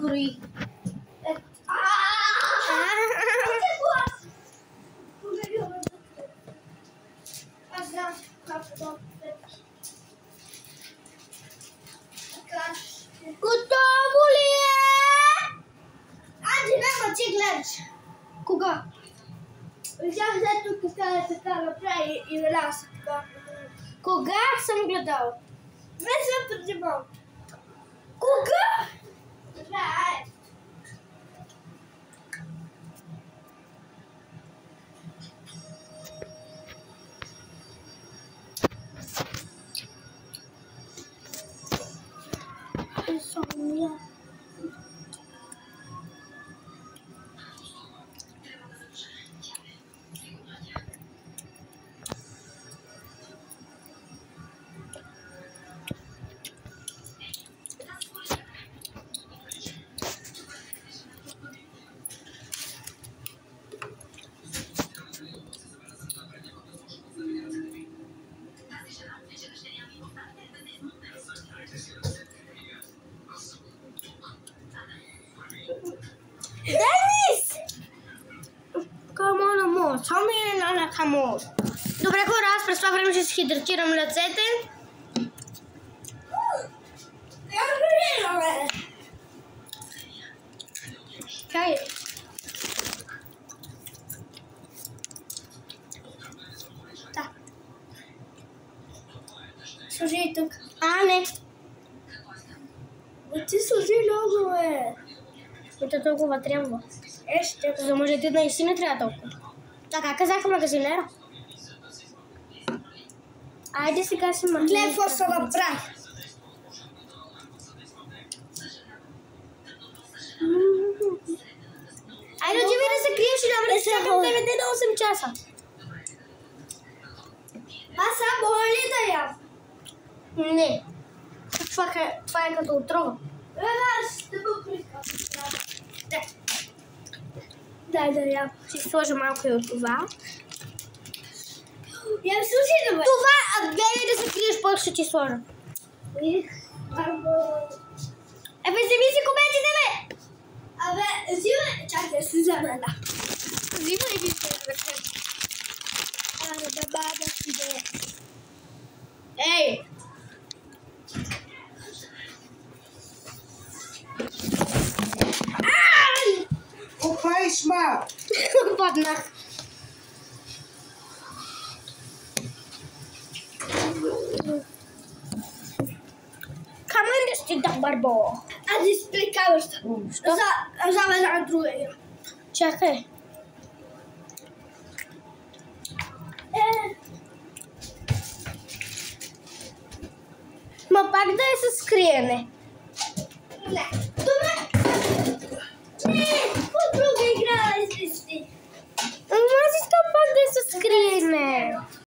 избори. Аз знам как да. Готово ли е? Анди, няма ти гледаш. Кога? Взях след тук така направи и веднага се така. Кога съм гледал? Не съм преди малко. Кога? Добре, айде. Денис! Камон, амор. Само е на камон. Добре, хора, аз през това време ще си хидратирам ръцете. Чай. Да. Сложи и тук. Не. Ти сложи много, Ето толкова трябва. Ще. За да може ти наистина трябва толкова. Така казаха магазинера. Айде сега си махни. Гледай какво се направи. Айде отиви да се криеш и да чакам тебе на 8 часа. Аз сега мога ли да ям? Не. Това е като отрова. Аз ще го прикам. Дай да ям. Ще сложа малко и от това. Ям слушай да ме. Това, гледай да се криеш, после ще ти сложа. Вземи си кубетите, бе! Абе, взимай. Чакай, си взема една. Взимай си се. Абе, да бада си да е. Ей! Опай, шма! Паднах. Камен да сти да барбо. Аз изпликаваш. За една друга игра. Чакай. Ма пак да е с криене. Не. Добре. Не.